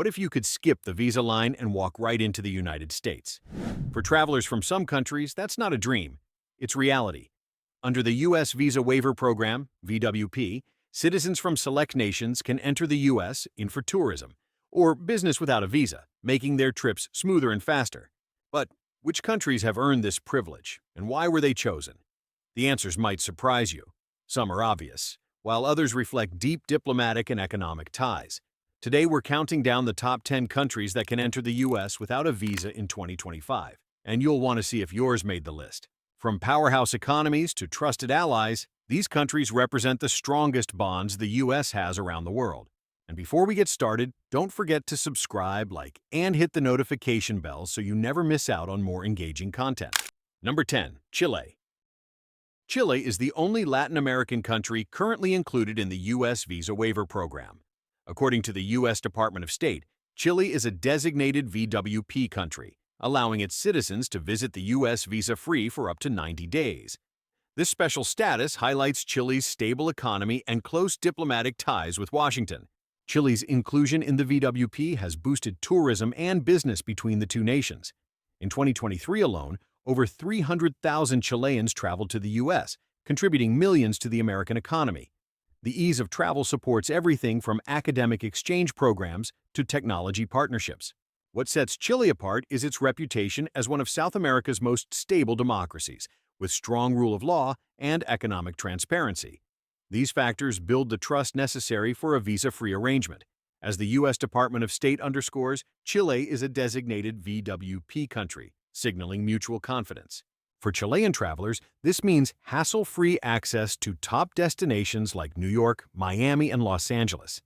What if you could skip the visa line and walk right into the United States? For travelers from some countries, that's not a dream. It's reality. Under the U.S. Visa Waiver Program, VWP, citizens from select nations can enter the U.S. in for tourism or business without a visa, making their trips smoother and faster. But which countries have earned this privilege, and why were they chosen? The answers might surprise you. Some are obvious, while others reflect deep diplomatic and economic ties. Today, we're counting down the top 10 countries that can enter the U.S. without a visa in 2025, and you'll want to see if yours made the list. From powerhouse economies to trusted allies, these countries represent the strongest bonds the U.S. has around the world. And before we get started, don't forget to subscribe, like, and hit the notification bell so you never miss out on more engaging content. Number 10. Chile. Chile is the only Latin American country currently included in the U.S. Visa Waiver Program. According to the U.S. Department of State, Chile is a designated VWP country, allowing its citizens to visit the U.S. visa-free for up to 90 days. This special status highlights Chile's stable economy and close diplomatic ties with Washington. Chile's inclusion in the VWP has boosted tourism and business between the two nations. In 2023 alone, over 300,000 Chileans traveled to the U.S., contributing millions to the American economy. The ease of travel supports everything from academic exchange programs to technology partnerships. What sets Chile apart is its reputation as one of South America's most stable democracies, with strong rule of law and economic transparency. These factors build the trust necessary for a visa-free arrangement. As the U.S. Department of State underscores, Chile is a designated VWP country, signaling mutual confidence. For Chilean travelers, this means hassle-free access to top destinations like New York, Miami, and Los Angeles.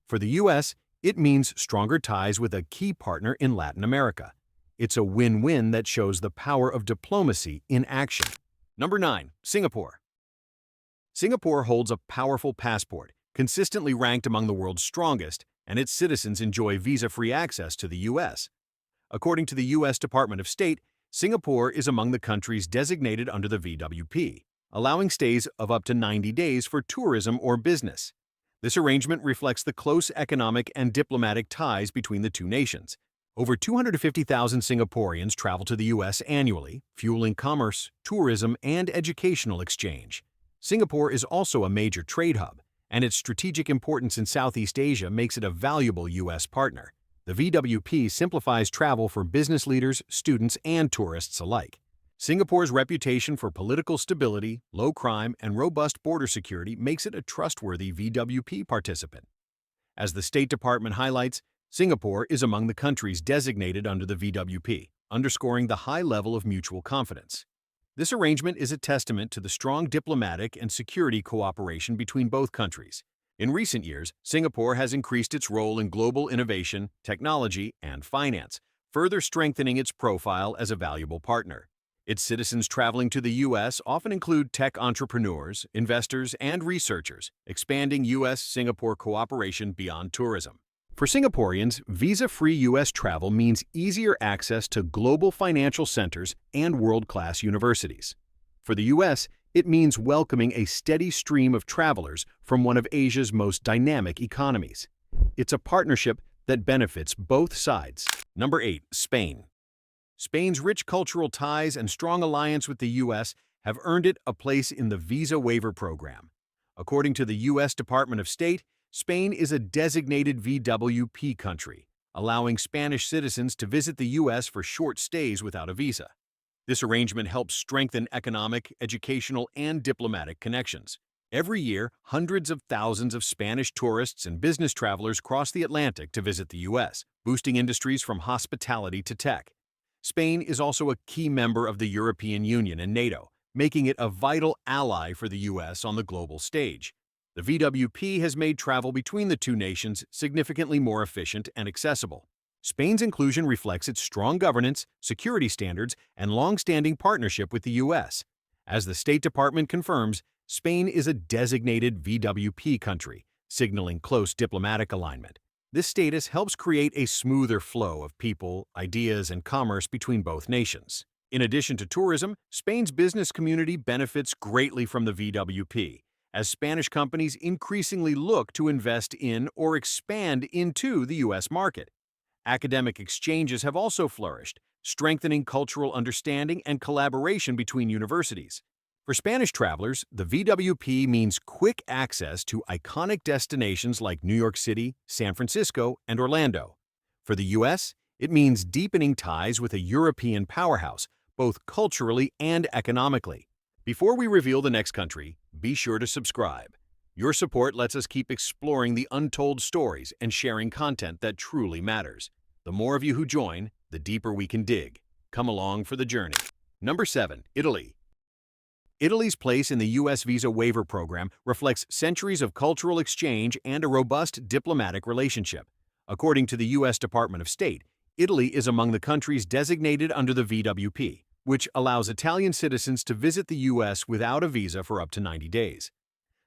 For the U.S., it means stronger ties with a key partner in Latin America. It's a win-win that shows the power of diplomacy in action. Number 9. Singapore. Singapore holds a powerful passport, consistently ranked among the world's strongest, and its citizens enjoy visa-free access to the U.S. According to the U.S. Department of State, Singapore is among the countries designated under the VWP, allowing stays of up to 90 days for tourism or business. This arrangement reflects the close economic and diplomatic ties between the two nations. Over 250,000 Singaporeans travel to the U.S. annually, fueling commerce, tourism, and educational exchange. Singapore is also a major trade hub, and its strategic importance in Southeast Asia makes it a valuable U.S. partner. The VWP simplifies travel for business leaders, students, and tourists alike. Singapore's reputation for political stability, low crime, and robust border security makes it a trustworthy VWP participant. As the State Department highlights, Singapore is among the countries designated under the VWP, underscoring the high level of mutual confidence. This arrangement is a testament to the strong diplomatic and security cooperation between both countries. In recent years, Singapore has increased its role in global innovation, technology, and finance, further strengthening its profile as a valuable partner. Its citizens traveling to the U.S. often include tech entrepreneurs, investors, and researchers, expanding U.S.-Singapore cooperation beyond tourism. For Singaporeans, visa-free U.S. travel means easier access to global financial centers and world-class universities. For the U.S., it means welcoming a steady stream of travelers from one of Asia's most dynamic economies. It's a partnership that benefits both sides. Number 8. Spain. Spain's rich cultural ties and strong alliance with the U.S. have earned it a place in the Visa Waiver Program. According to the U.S. Department of State, Spain is a designated VWP country, allowing Spanish citizens to visit the U.S. for short stays without a visa. This arrangement helps strengthen economic, educational, and diplomatic connections. Every year, hundreds of thousands of Spanish tourists and business travelers cross the Atlantic to visit the U.S., boosting industries from hospitality to tech. Spain is also a key member of the European Union and NATO, making it a vital ally for the U.S. on the global stage. The VWP has made travel between the two nations significantly more efficient and accessible. Spain's inclusion reflects its strong governance, security standards, and long-standing partnership with the U.S. As the State Department confirms, Spain is a designated VWP country, signaling close diplomatic alignment. This status helps create a smoother flow of people, ideas, and commerce between both nations. In addition to tourism, Spain's business community benefits greatly from the VWP, as Spanish companies increasingly look to invest in or expand into the U.S. market. Academic exchanges have also flourished, strengthening cultural understanding and collaboration between universities. For Spanish travelers, the VWP means quick access to iconic destinations like New York City, San Francisco, and Orlando. For the U.S., it means deepening ties with a European powerhouse, both culturally and economically. Before we reveal the next country, be sure to subscribe. Your support lets us keep exploring the untold stories and sharing content that truly matters. The more of you who join, the deeper we can dig. Come along for the journey. Number 7. Italy. Italy's place in the U.S. visa waiver program reflects centuries of cultural exchange and a robust diplomatic relationship. According to the U.S. Department of State, Italy is among the countries designated under the VWP, which allows Italian citizens to visit the U.S. without a visa for up to 90 days.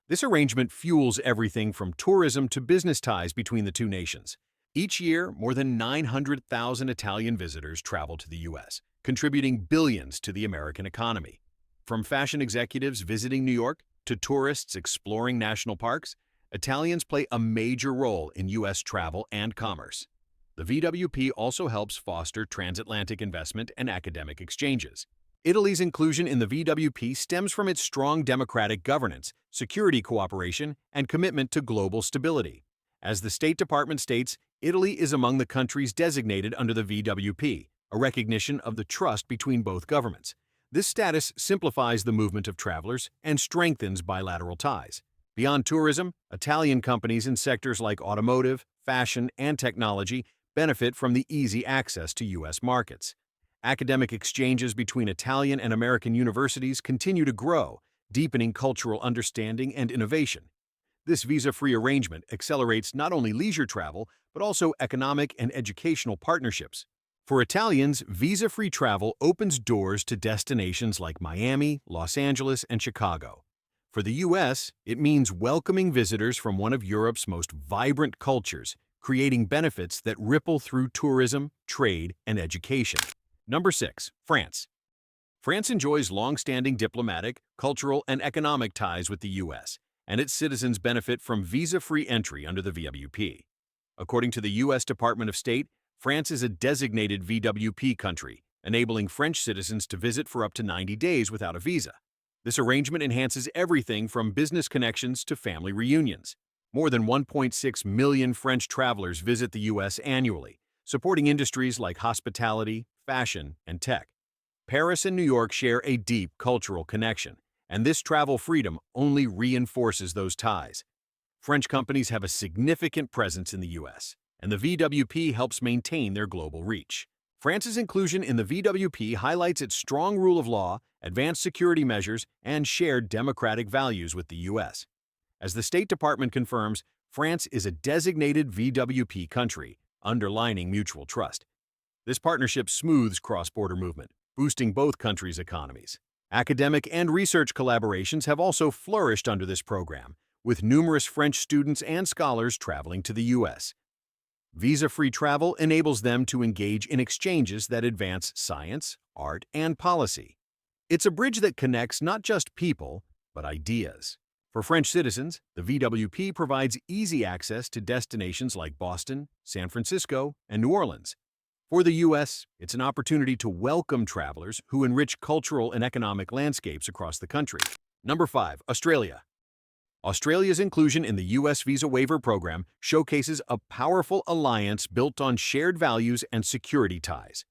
This arrangement fuels everything from tourism to business ties between the two nations. Each year, more than 900,000 Italian visitors travel to the U.S., contributing billions to the American economy. From fashion executives visiting New York to tourists exploring national parks, Italians play a major role in U.S. travel and commerce. The VWP also helps foster transatlantic investment and academic exchanges. Italy's inclusion in the VWP stems from its strong democratic governance, security cooperation, and commitment to global stability. As the State Department states, Italy is among the countries designated under the VWP, a recognition of the trust between both governments. This status simplifies the movement of travelers and strengthens bilateral ties. Beyond tourism, Italian companies in sectors like automotive, fashion, and technology benefit from the easy access to U.S. markets. Academic exchanges between Italian and American universities continue to grow, deepening cultural understanding and innovation. This visa-free arrangement accelerates not only leisure travel, but also economic and educational partnerships. For Italians, visa-free travel opens doors to destinations like Miami, Los Angeles, and Chicago. For the U.S., it means welcoming visitors from one of Europe's most vibrant cultures, creating benefits that ripple through tourism, trade, and education. Number 6. France. France enjoys long-standing diplomatic, cultural, and economic ties with the U.S., and its citizens benefit from visa-free entry under the VWP. According to the U.S. Department of State, France is a designated VWP country, enabling French citizens to visit for up to 90 days without a visa. This arrangement enhances everything from business connections to family reunions. More than 1.6 million French travelers visit the U.S. annually, supporting industries like hospitality, fashion, and tech. Paris and New York share a deep cultural connection, and this travel freedom only reinforces those ties. French companies have a significant presence in the U.S., and the VWP helps maintain their global reach. France's inclusion in the VWP highlights its strong rule of law, advanced security measures, and shared democratic values with the U.S. As the State Department confirms, France is a designated VWP country, underlining mutual trust. This partnership smooths cross-border movement, boosting both countries' economies. Academic and research collaborations have also flourished under this program, with numerous French students and scholars traveling to the U.S. Visa-free travel enables them to engage in exchanges that advance science, art, and policy. It's a bridge that connects not just people, but ideas. For French citizens, the VWP provides easy access to destinations like Boston, San Francisco, and New Orleans. For the U.S., it's an opportunity to welcome travelers who enrich cultural and economic landscapes across the country. Number 5. Australia. Australia's inclusion in the U.S. visa waiver program showcases a powerful alliance built on shared values and security ties.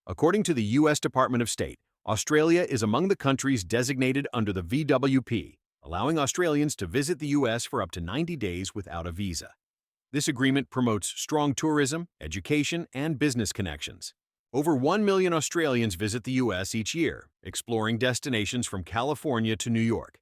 According to the U.S. Department of State, Australia is among the countries designated under the VWP, allowing Australians to visit the U.S. for up to 90 days without a visa. This agreement promotes strong tourism, education, and business connections. Over 1 million Australians visit the U.S. each year, exploring destinations from California to New York.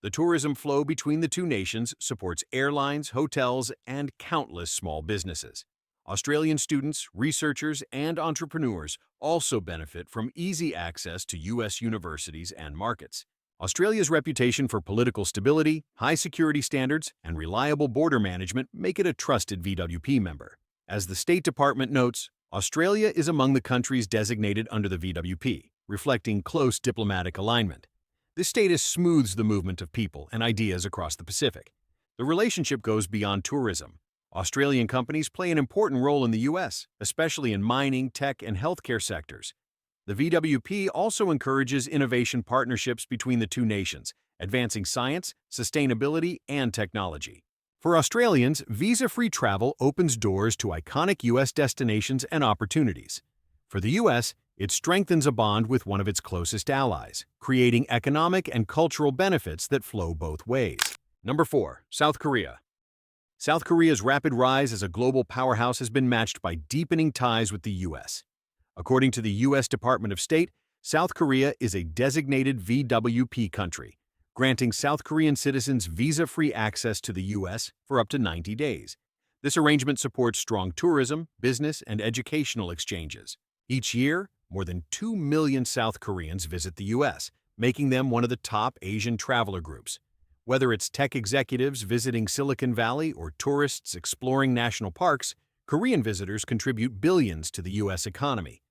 The tourism flow between the two nations supports airlines, hotels, and countless small businesses. Australian students, researchers, and entrepreneurs also benefit from easy access to U.S. universities and markets. Australia's reputation for political stability, high security standards, and reliable border management make it a trusted VWP member. As the State Department notes, Australia is among the countries designated under the VWP, reflecting close diplomatic alignment. This status smooths the movement of people and ideas across the Pacific. The relationship goes beyond tourism. Australian companies play an important role in the U.S., especially in mining, tech, and healthcare sectors. The VWP also encourages innovation partnerships between the two nations, advancing science, sustainability, and technology. For Australians, visa-free travel opens doors to iconic U.S. destinations and opportunities. For the U.S., it strengthens a bond with one of its closest allies, creating economic and cultural benefits that flow both ways. Number 4. South Korea. South Korea's rapid rise as a global powerhouse has been matched by deepening ties with the U.S. According to the U.S. Department of State, South Korea is a designated VWP country, granting South Korean citizens visa-free access to the U.S. for up to 90 days. This arrangement supports strong tourism, business, and educational exchanges. Each year, more than 2 million South Koreans visit the U.S., making them one of the top Asian traveler groups. Whether it's tech executives visiting Silicon Valley or tourists exploring national parks, Korean visitors contribute billions to the U.S. economy.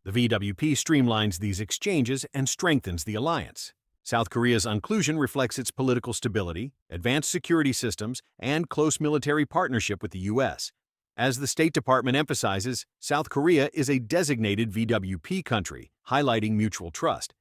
The VWP streamlines these exchanges and strengthens the alliance. South Korea's inclusion reflects its political stability, advanced security systems, and close military partnership with the U.S. As the State Department emphasizes, South Korea is a designated VWP country, highlighting mutual trust.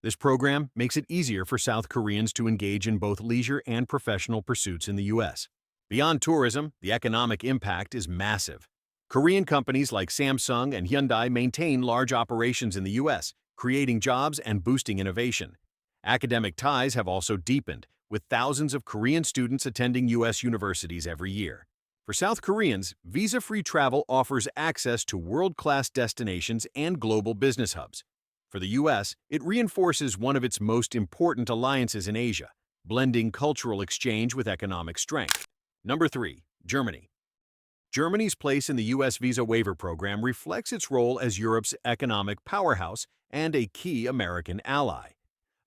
This program makes it easier for South Koreans to engage in both leisure and professional pursuits in the U.S. Beyond tourism, the economic impact is massive. Korean companies like Samsung and Hyundai maintain large operations in the U.S., creating jobs and boosting innovation. Academic ties have also deepened, with thousands of Korean students attending U.S. universities every year. For South Koreans, visa-free travel offers access to world-class destinations and global business hubs. For the U.S., it reinforces one of its most important alliances in Asia, blending cultural exchange with economic strength. Number 3. Germany. Germany's place in the U.S. visa waiver program reflects its role as Europe's economic powerhouse and a key American ally.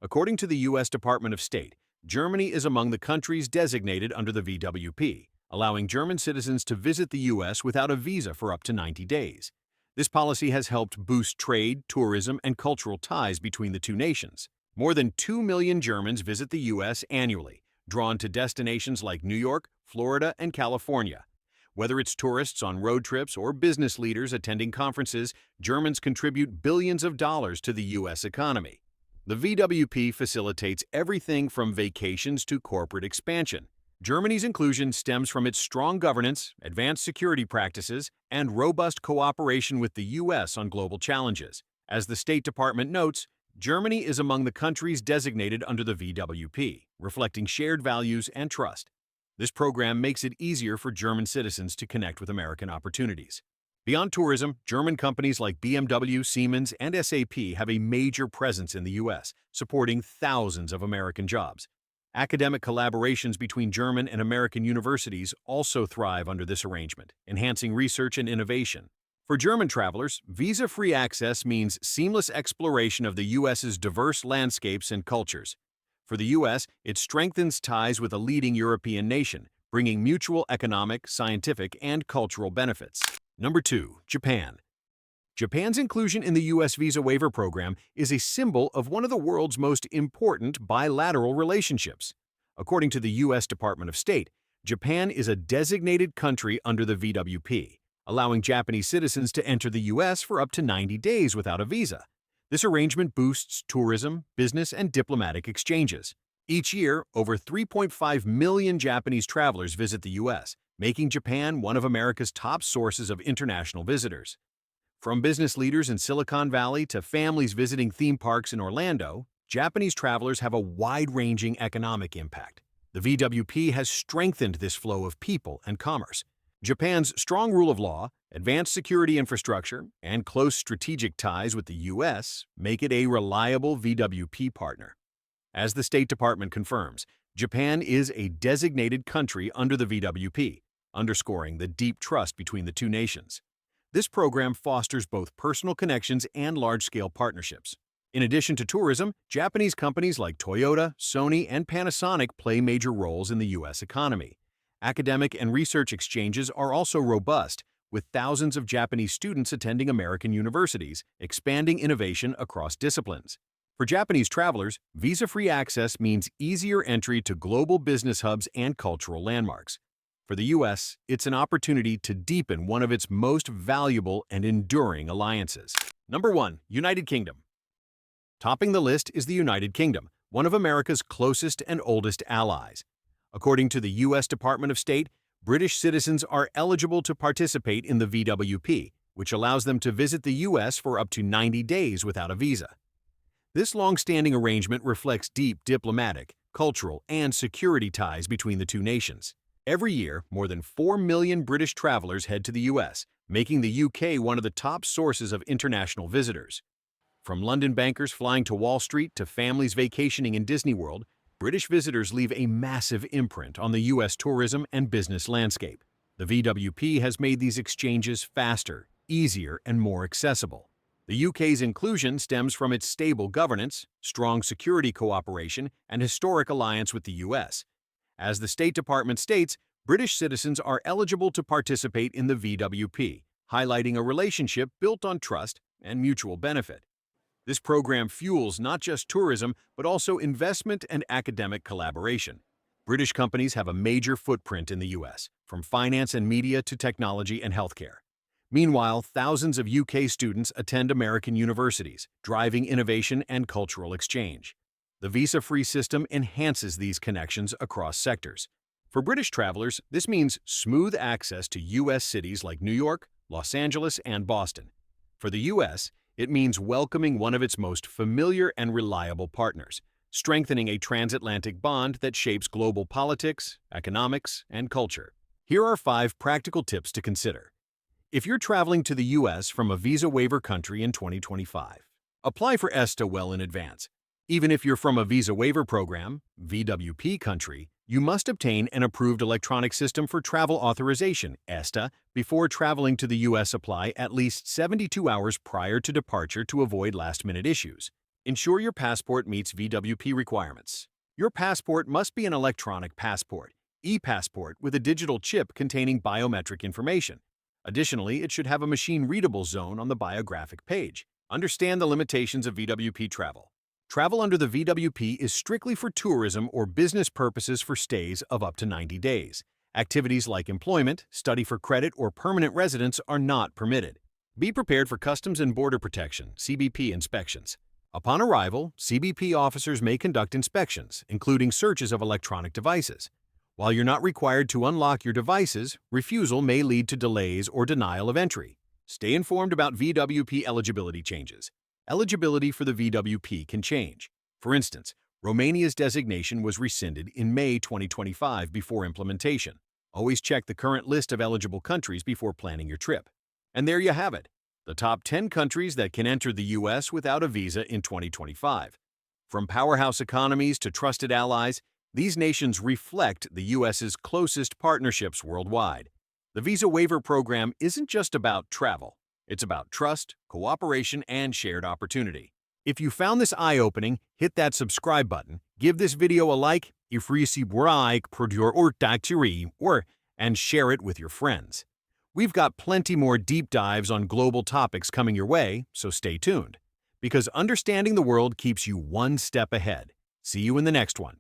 According to the U.S. Department of State, Germany is among the countries designated under the VWP, allowing German citizens to visit the U.S. without a visa for up to 90 days. This policy has helped boost trade, tourism, and cultural ties between the two nations. More than 2 million Germans visit the U.S. annually, drawn to destinations like New York, Florida, and California. Whether it's tourists on road trips or business leaders attending conferences, Germans contribute billions of dollars to the U.S. economy. The VWP facilitates everything from vacations to corporate expansion. Germany's inclusion stems from its strong governance, advanced security practices, and robust cooperation with the U.S. on global challenges. As the State Department notes, Germany is among the countries designated under the VWP, reflecting shared values and trust. This program makes it easier for German citizens to connect with American opportunities. Beyond tourism, German companies like BMW, Siemens, and SAP have a major presence in the U.S., supporting thousands of American jobs. Academic collaborations between German and American universities also thrive under this arrangement, enhancing research and innovation. For German travelers, visa-free access means seamless exploration of the U.S.'s diverse landscapes and cultures. For the U.S., it strengthens ties with a leading European nation, bringing mutual economic, scientific, and cultural benefits. Number 2. Japan. Japan's inclusion in the U.S. visa waiver program is a symbol of one of the world's most important bilateral relationships. According to the U.S. Department of State, Japan is a designated country under the VWP, allowing Japanese citizens to enter the U.S. for up to 90 days without a visa. This arrangement boosts tourism, business, and diplomatic exchanges. Each year, over 3.5 million Japanese travelers visit the U.S., making Japan one of America's top sources of international visitors. From business leaders in Silicon Valley to families visiting theme parks in Orlando, Japanese travelers have a wide-ranging economic impact. The VWP has strengthened this flow of people and commerce. Japan's strong rule of law, advanced security infrastructure, and close strategic ties with the U.S. make it a reliable VWP partner. As the State Department confirms, Japan is a designated country under the VWP, underscoring the deep trust between the two nations. This program fosters both personal connections and large-scale partnerships. In addition to tourism, Japanese companies like Toyota, Sony, and Panasonic play major roles in the U.S. economy. Academic and research exchanges are also robust, with thousands of Japanese students attending American universities, expanding innovation across disciplines. For Japanese travelers, visa-free access means easier entry to global business hubs and cultural landmarks. For the U.S., it's an opportunity to deepen one of its most valuable and enduring alliances. Number 1. United Kingdom. Topping the list is the United Kingdom, one of America's closest and oldest allies. According to the U.S. Department of State, British citizens are eligible to participate in the VWP, which allows them to visit the U.S. for up to 90 days without a visa. This long-standing arrangement reflects deep diplomatic, cultural, and security ties between the two nations. Every year, more than 4 million British travelers head to the U.S., making the U.K. one of the top sources of international visitors. From London bankers flying to Wall Street to families vacationing in Disney World, British visitors leave a massive imprint on the U.S. tourism and business landscape. The VWP has made these exchanges faster, easier, and more accessible. The UK's inclusion stems from its stable governance, strong security cooperation, and historic alliance with the US. As the State Department states, British citizens are eligible to participate in the VWP, highlighting a relationship built on trust and mutual benefit. This program fuels not just tourism, but also investment and academic collaboration. British companies have a major footprint in the US, from finance and media to technology and healthcare. Meanwhile, thousands of UK students attend American universities, driving innovation and cultural exchange. The visa-free system enhances these connections across sectors. For British travelers, this means smooth access to US cities like New York, Los Angeles, and Boston. For the US, it means welcoming one of its most familiar and reliable partners, strengthening a transatlantic bond that shapes global politics, economics, and culture. Here are 5 practical tips to consider. If you're traveling to the U.S. from a visa waiver country in 2025, apply for ESTA well in advance. Even if you're from a visa waiver program, VWP country, you must obtain an approved electronic system for travel authorization, ESTA, before traveling to the U.S. Apply at least 72 hours prior to departure to avoid last-minute issues. Ensure your passport meets VWP requirements. Your passport must be an electronic passport, e-passport with a digital chip containing biometric information. Additionally, it should have a machine-readable zone on the biographic page. Understand the limitations of VWP travel. Travel under the VWP is strictly for tourism or business purposes for stays of up to 90 days. Activities like employment, study for credit, or permanent residence are not permitted. Be prepared for Customs and Border Protection (CBP) inspections. Upon arrival, CBP officers may conduct inspections, including searches of electronic devices. While you're not required to unlock your devices, refusal may lead to delays or denial of entry. Stay informed about VWP eligibility changes. Eligibility for the VWP can change. For instance, Romania's designation was rescinded in May 2025 before implementation. Always check the current list of eligible countries before planning your trip. And there you have it, the top 10 countries that can enter the U.S. without a visa in 2025. From powerhouse economies to trusted allies, these nations reflect the U.S.'s closest partnerships worldwide. The Visa Waiver Program isn't just about travel. It's about trust, cooperation, and shared opportunity. If you found this eye-opening, hit that subscribe button, give this video a like, and share it with your friends. We've got plenty more deep dives on global topics coming your way, so stay tuned. Because understanding the world keeps you one step ahead. See you in the next one.